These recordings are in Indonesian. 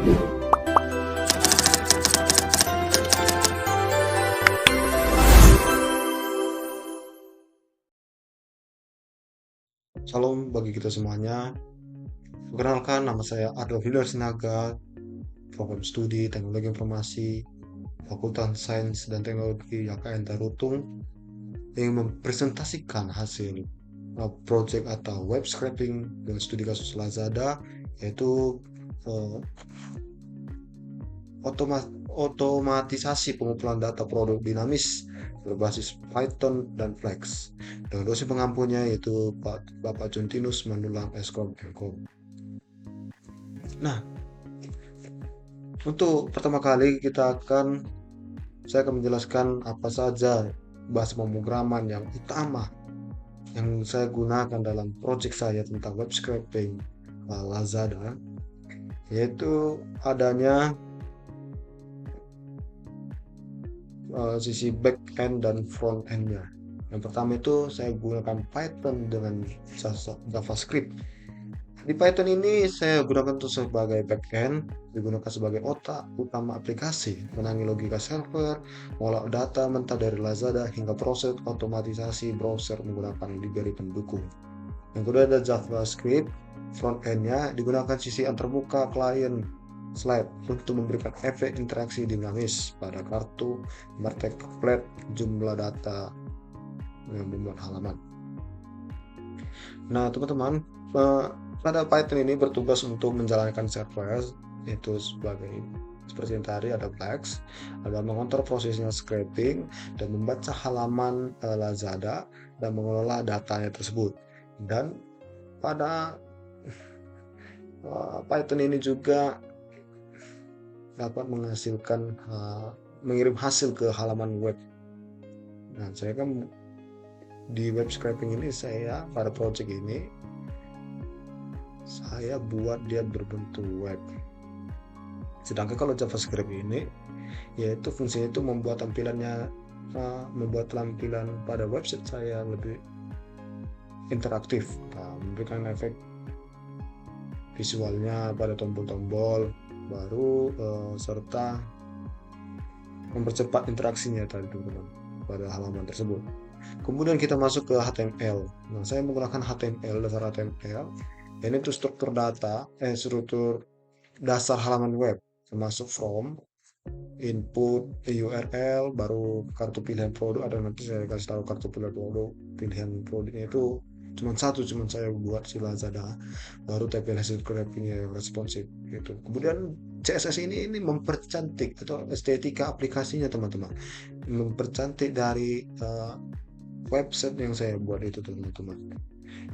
Salam bagi kita semuanya. Perkenalkan, nama saya Adolf Hidar Sinaga, Program Studi Teknologi Informasi, Fakultas Sains dan Teknologi YKN Tarutung, yang mempresentasikan hasil project atau web scraping dengan studi kasus Lazada, yaitu eh, otomatisasi pengumpulan data produk dinamis berbasis Python dan Flex. Dan dosen pengampunya yaitu Bapak Juntinus Mandulang Eskom Mkom. Nah, untuk pertama kali saya akan menjelaskan apa saja bahasa pemrograman yang utama yang saya gunakan dalam project saya tentang web scraping Lazada, yaitu adanya sisi back end dan front end-nya. Yang pertama itu saya gunakan Python dengan JavaScript. Di Python ini saya gunakan untuk sebagai backend, digunakan sebagai otak utama aplikasi, menangani logika server, mengolah data mentah dari Lazada, hingga proses otomatisasi browser menggunakan library pendukung. Yang kedua ada JavaScript, front end-nya digunakan sisi antarmuka klien slide untuk memberikan efek interaksi dinamis pada kartu, template, jumlah data yang membuat halaman. Nah, teman-teman, pada Python ini bertugas untuk menjalankan server, itu seperti yang tadi ada Flex, ada mengontrol prosesnya scraping dan membaca halaman Lazada dan mengelola datanya tersebut. Dan pada Python ini juga dapat menghasilkan mengirim hasil ke halaman web. Nah, saya kan di web scraping ini pada project ini saya buat dia berbentuk web. Sedangkan kalau JavaScript ini, yaitu fungsinya itu membuat tampilan pada website saya lebih interaktif, memberikan efek visualnya pada tombol-tombol baru, serta mempercepat interaksinya tadi teman-teman pada halaman tersebut. Kemudian kita masuk ke HTML. Nah, saya menggunakan dasar HTML. Ini itu struktur dasar halaman web, termasuk from, input, URL, baru kartu pilihan produk. Ada nanti saya kasih tahu kartu pilihan produknya itu cuma saya buat si Lazada, baru tampil hasil scrapingnya yang responsif gitu. Kemudian CSS ini mempercantik atau estetika aplikasinya teman-teman, mempercantik dari website yang saya buat itu teman-teman,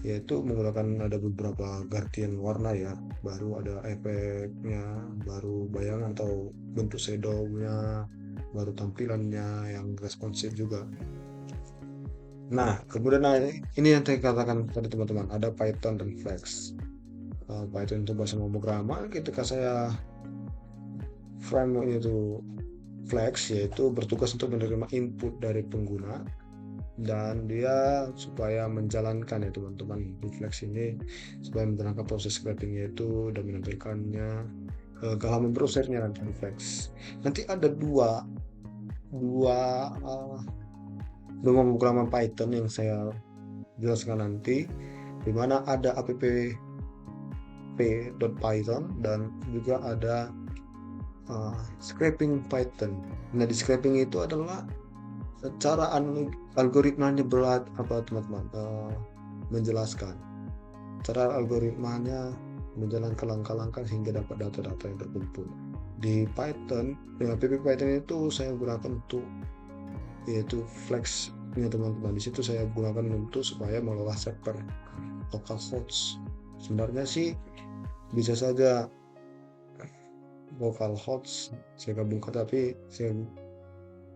yaitu menggunakan ada beberapa gantian warna ya, baru ada efeknya, baru bayangan atau bentuk shadownya, baru tampilannya yang responsif juga. Nah, kemudian ini yang saya katakan tadi teman-teman, ada Python dan Flex. Python itu bahasa pemrograman, ketika saya framework itu Flex, yaitu bertugas untuk menerima input dari pengguna dan dia supaya menjalankan ya teman-teman di Flex ini, supaya menjalankan proses scraping itu dan menampilkannya ke halaman browsernya nanti di Flex. Nanti ada dua pemrograman Python yang saya jelaskan nanti, di mana ada app.python dan juga ada scraping Python. Nah, di scraping itu adalah cara algoritmanya teman-teman, menjelaskan cara algoritmanya, menjalankan langkah-langkah hingga dapat data-data yang terkumpul di Python. Dengan Python itu saya gunakan untuk yaitu Flex ya teman-teman. Di situ saya gunakan untuk supaya mengolah server localhost. Sebenarnya sih bisa saja localhost saya gabungkan, tapi saya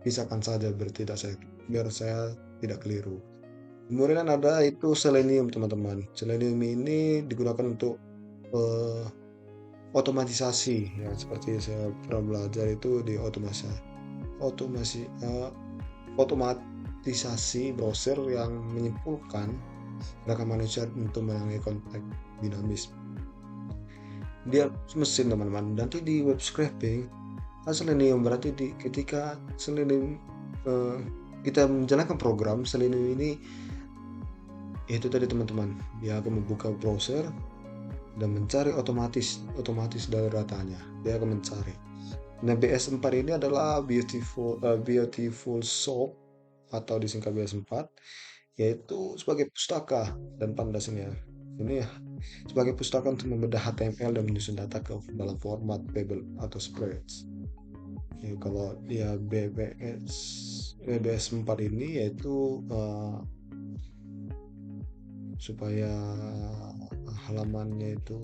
pisahkan saja biar saya tidak keliru. Kemudian ada itu Selenium teman-teman. Selenium ini digunakan untuk otomatisasi ya, seperti saya pernah belajar itu di otomatisasi browser yang menyimpulkan gerakan manusia untuk menangani konteks dinamis. dia mesin teman-teman. Nanti di web scraping Selenium berarti ketika Selenium eh, kita menjalankan program Selenium ini, itu tadi teman-teman, dia akan membuka browser dan mencari otomatis dari datanya, dia akan mencari. Nah, BS4 ini adalah Beautiful Soup atau disingkat BS4, yaitu sebagai pustaka dan pandasnya ini ya, sebagai pustaka untuk membedah HTML dan menyusun data ke dalam format table atau spreads. Ya, kalau dia BBS 4 ini yaitu supaya halamannya itu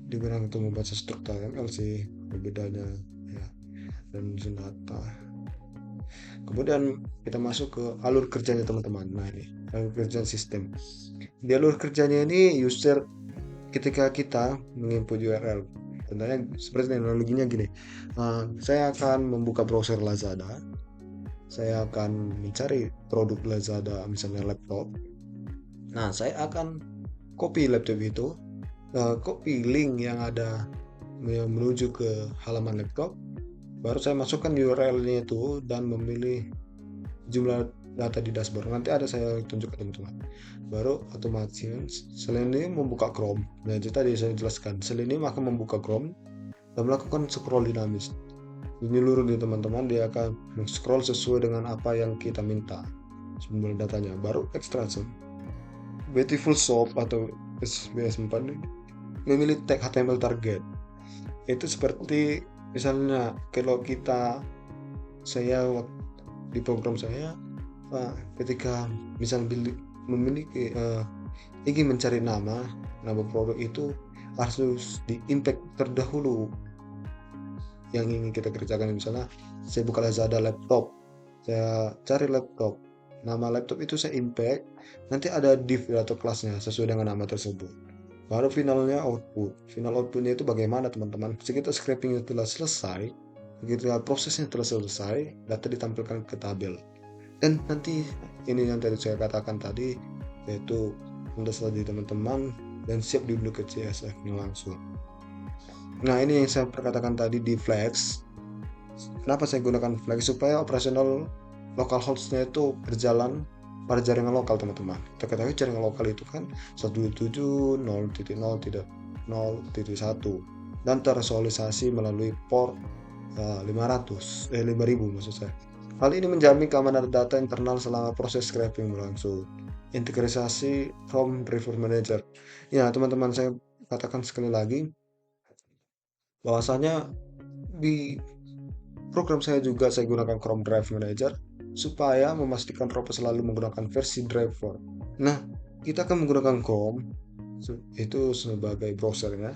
digunakan untuk membaca struktur HTML sih bedanya ya, dan menyusun data. Kemudian kita masuk ke alur kerjanya teman-teman. Nah, ini alur kerja sistem. Di alur kerjanya ini user, ketika kita menginput URL, contohnya seperti analoginya gini, saya akan membuka browser Lazada, saya akan mencari produk Lazada misalnya laptop. Nah, saya akan copy laptop itu, copy link yang ada yang menuju ke halaman laptop, baru saya masukkan URL-nya itu dan memilih jumlah data di dashboard. Nanti ada saya tunjukkan teman-teman. Baru otomatis Selenium membuka Chrome. Nah, itu tadi saya jelaskan. Selenium akan membuka Chrome dan melakukan scroll dinamis. Menyeluruh di teman-teman, dia akan scroll sesuai dengan apa yang kita minta. Jumlah datanya. Baru extraction. Beautiful Shop atau BS4 memilih tag HTML target. Itu seperti misalnya kalau saya di program saya, ketika misalnya memiliki ingin mencari nama produk itu harus di impact terdahulu yang ingin kita kerjakan. Misalnya saya buka Lazada laptop, saya cari laptop, nama laptop itu saya impact, nanti ada div atau kelasnya sesuai dengan nama tersebut. Baru final outputnya itu bagaimana teman-teman, sekitar scraping telah selesai, ketika prosesnya telah selesai, data ditampilkan ke tabel. Dan nanti ini yang tadi saya katakan tadi, yaitu sudah selesai teman-teman dan siap diunduh ke CSF-nya langsung. Nah, ini yang saya perkatakan tadi di Flex. Kenapa saya gunakan Flex? Supaya operasional localhost-nya itu berjalan pada jaringan lokal teman-teman. Kita ketahui jaringan lokal itu kan 127.0.0.0.1 dan tervisualisasi melalui port 5000 maksud saya. Hal ini menjamin keamanan data internal selama proses scraping berlangsung. Integrasi Chrome Driver Manager. Ya, teman-teman, saya katakan sekali lagi bahwasanya di program saya juga saya gunakan Chrome Drive Manager supaya memastikan Robo selalu menggunakan versi driver. Nah, kita akan menggunakan Chrome itu sebagai browsernya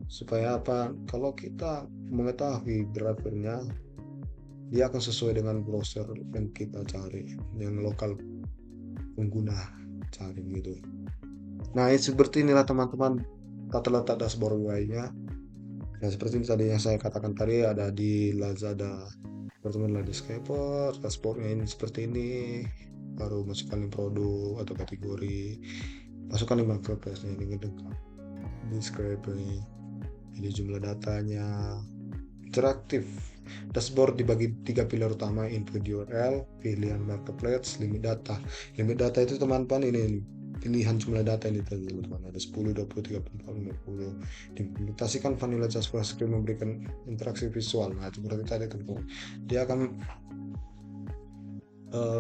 supaya apa? Kalau kita mengetahui drivernya, dia akan sesuai dengan browser yang kita cari, yang lokal pengguna cari gitu. Nah, seperti inilah teman-teman tata letak dashboard UI-nya. Nah, seperti tadi yang saya katakan tadi, ada di Lazada teman-teman, landscaper dashboardnya ini seperti ini, baru masukkan produk atau kategori, masukkan di marketplace-nya ini gitu, describe ini jumlah datanya, interaktif. Dashboard dibagi 3 pilar utama: input URL, pilihan marketplace, limit data. Limit data itu teman-teman ini pilihan jumlah data ini teman-teman, ada 10, 20, 30, 40, 50. Diimplementasikan vanilla JavaScript memberikan interaksi visual. Nah, itu berarti tadi teman-teman, dia akan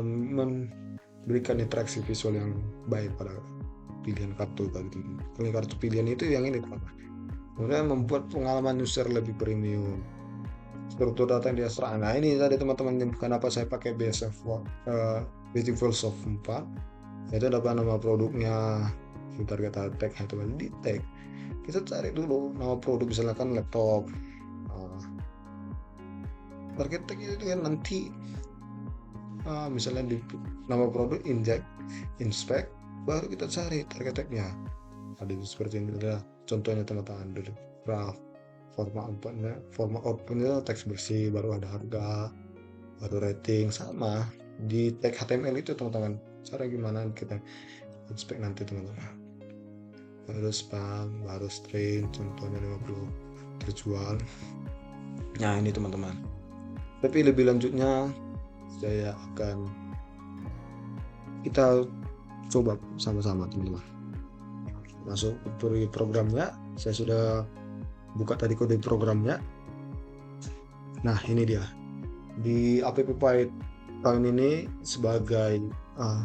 memberikan interaksi visual yang baik pada pilihan kartu tadi. Kalau kartu pilihan itu yang ini teman-teman, kemudian membuat pengalaman user lebih premium. Struktur data yang dia serang. Nah, ini tadi teman-teman, kenapa saya pakai Beautiful Shop 4, itu dapat nama produknya, target tag HTML di tag. Kita cari dulu nama produk, misalkan laptop, target tag itu kan nanti misalnya di nama produk inspect, baru kita cari target tagnya. Ada seperti ini adalah contohnya teman-teman dulu. Graph format outputnya teks bersih, baru ada harga, baru rating, sama di tag HTML itu teman-teman. Cara gimana kita inspect nanti teman-teman. baru spam, baru string, contohnya 50 terjual. Nah ini teman-teman, tapi lebih lanjutnya saya akan kita coba sama-sama teman-teman. Masuk ke programnya, saya sudah buka tadi kode programnya. Nah ini dia, di app Python ini sebagai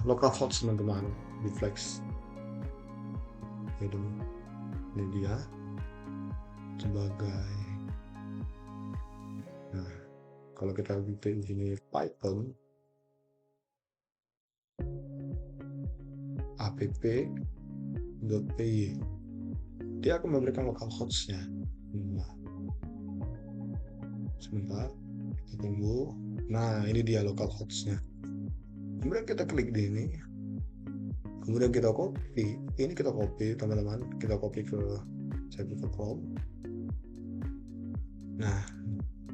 localhost teman-teman di Flex. Ini dia sebagai, nah kalau kita bikin ini Python app.py, dia akan memberikan localhost-nya. Nah, sebentar kita tunggu. Nah ini dia localhost-nya, kemudian kita klik di ini, kemudian kita copy ini, kita copy teman-teman, kita copy ke, saya buka Chrome. Nah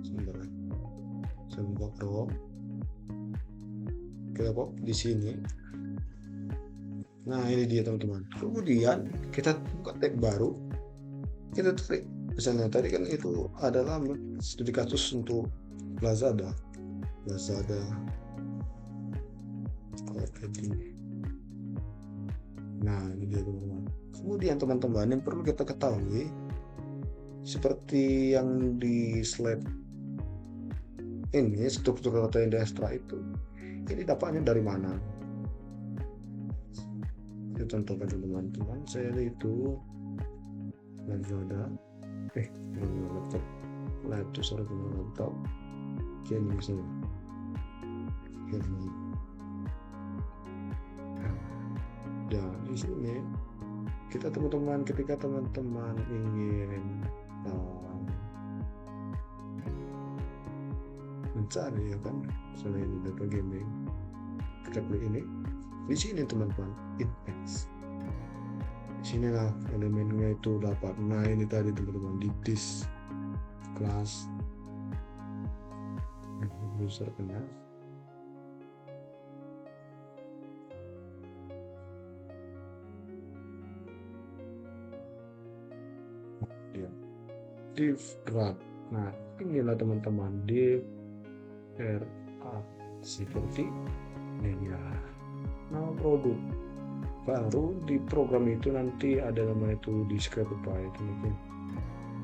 sebentar, saya buka Chrome, kita copy di sini. Nah ini dia teman-teman, kemudian kita buka tab baru, kita tarik. Misalnya tadi kan itu adalah studi kasus untuk Lazada. Nah ini dia teman-teman. Kemudian teman-teman yang perlu kita ketahui, seperti yang di slide ini, struktur data yang diekstrak itu, ini dapatnya dari mana? Saya contohkan teman-teman, saya itu Lazada, laptop, ini misalnya. Ya di sini kita teman-teman, ketika teman-teman ingin mencari ya kan, misalnya ini data gaming, kita klik ini, di sini teman-teman index, di sinilah elemennya itu dapat. Nah ini tadi teman-teman di this class user kenal. Div grab. Nah inilah teman-teman div seperti ini ya, nama produk. Baru di program itu nanti ada nama itu di Scriptify teman-teman.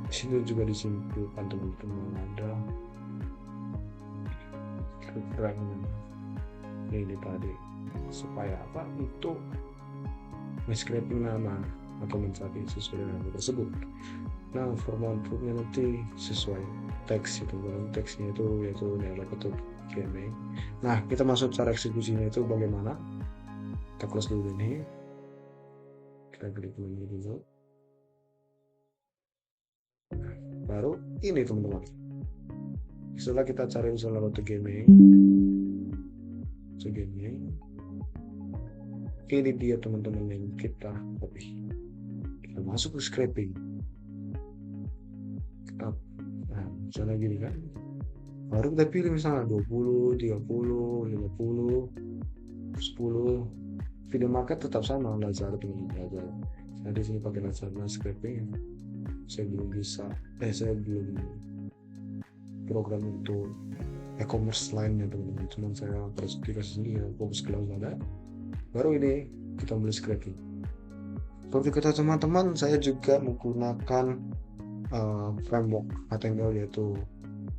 Di sini juga disimpulkan teman-teman, ada keterangan ini tadi supaya apa, untuk scraping nama atau mencari sesuai dengan nama tersebut. Nah format outputnya nanti sesuai teks itu, teksnya itu yaitu nilai ketuk gaming. Nah kita masuk cara eksekusinya itu bagaimana, kita close dulu ini, kita klik menu dulu. Nah, baru ini teman-teman, setelah kita cari misalnya auto gaming, ini dia teman-teman yang kita copy, kita masuk ke scraping. Nah misalnya gini kan, baru kita pilih misalnya 20, 30, 50, 10. Video market tetap sama, Lazada teman-teman. Nah di sini pakai Lazada scraping. Saya belum bisa, saya belum program untuk e-commerce lainnya teman-teman, cuman saya terus dikasih sendiri ya, fokus ke Lazada. Baru ini kita mulai scraping. Seperti kata teman-teman, saya juga menggunakan framework HTML yaitu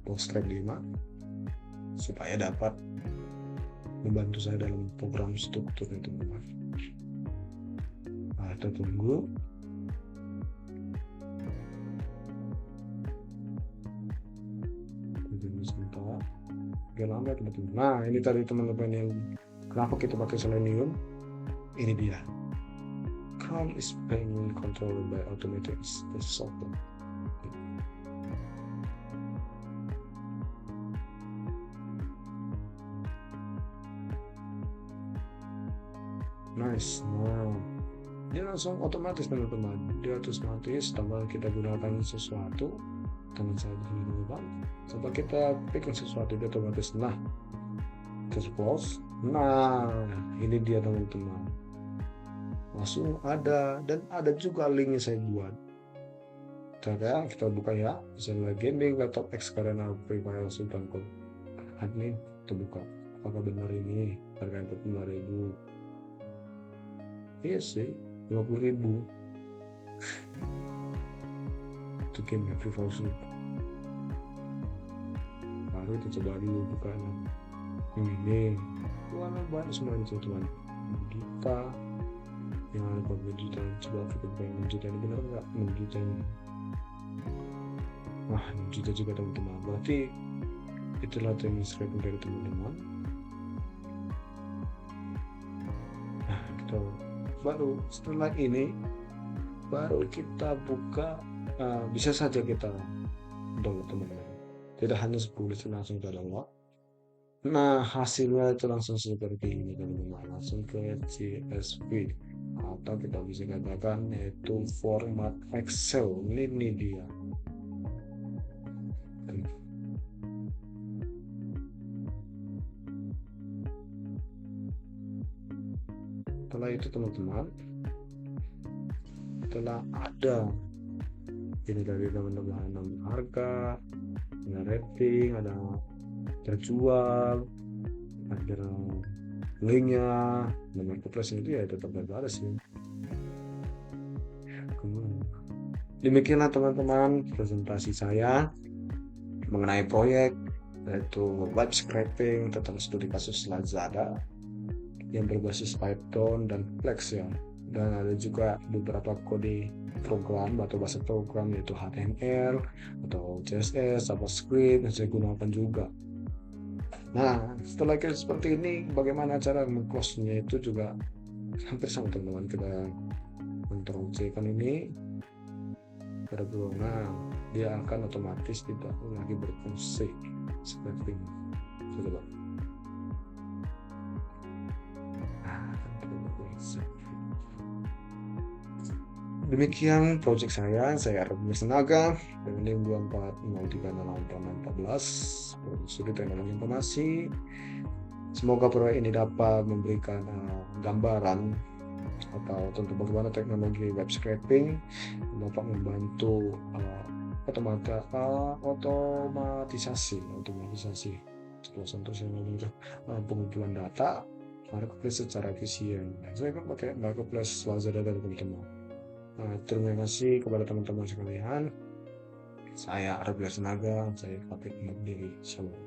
Bootstrap 5 supaya dapat membantu saya dalam program struktur itu. Nah, kita tunggu. Sebentar. Gak lama teman-teman. Nah ini tadi teman-teman yang kenapa kita pakai Selenium. Ini dia. Chrome is being controlled by automated software. Nice. Nah, dia langsung otomatis teman-teman. Dia otomatis tanpa kita gunakan sesuatu. Teman saya di sini bang. Coba kita bikin sesuatu, dia otomatis. Nah, kita close. Nah, ini dia teman-teman. langsung ada, dan ada juga linknya saya buat. Kita buka ya, misalnya gaming laptop X karena Free Fire Sultan Code admin, kita buka apakah benar ini harga 45.000. Iya sih, 50.000 itu game Free Fire Sultan. Baru itu coba dulu buka ini, warna banyak semuanya teman-teman. Kita yang ada 40 juta, coba kita bayar 6 juta ini benar nggak? 6 juta ini, wah 6 juta juga teman-teman, berarti itulah training scraping dari teman-teman. Nah, kita baru setelah ini baru kita buka, bisa saja kita download teman-teman, tidak hanya 10 langsung kita download. Nah, hasilnya itu langsung seperti ini teman-teman, langsung ke CSV atau kita bisa katakan yaitu format Excel. Ini dia. Setelah itu teman-teman, setelah ada ini dari teman-teman, harga, ada rating, ada terjual, ada linknya, nomor marketplace itu ya tetap ada sih. Demikianlah teman-teman presentasi saya mengenai proyek yaitu web scraping tentang studi kasus Lazada yang berbasis Python dan Flex ya, dan ada juga beberapa kode program atau bahasa program yaitu HTML atau CSS, JavaScript yang saya gunakan juga. Nah, setelah kita seperti ini, bagaimana cara meng-close-nya itu juga hampir sama teman-teman. Kita Ctrl C kan ini pada nah dia akan otomatis tidak lagi berfungsi seperti ini. Coba. Demikian project saya Arab Tenaga dengan NIM 24036814 Studi Teknologi Informasi. Semoga proyek ini dapat memberikan gambaran atau tentang bagaimana teknologi web scraping dapat membantu otomatisasi pengumpulan data marketplace secara efisien. Saya kan pakai marketplace Lazada dan teman-teman. Terima kasih kepada teman-teman sekalian. Saya Arab Tenaga, saya pamit undur diri. Shalom.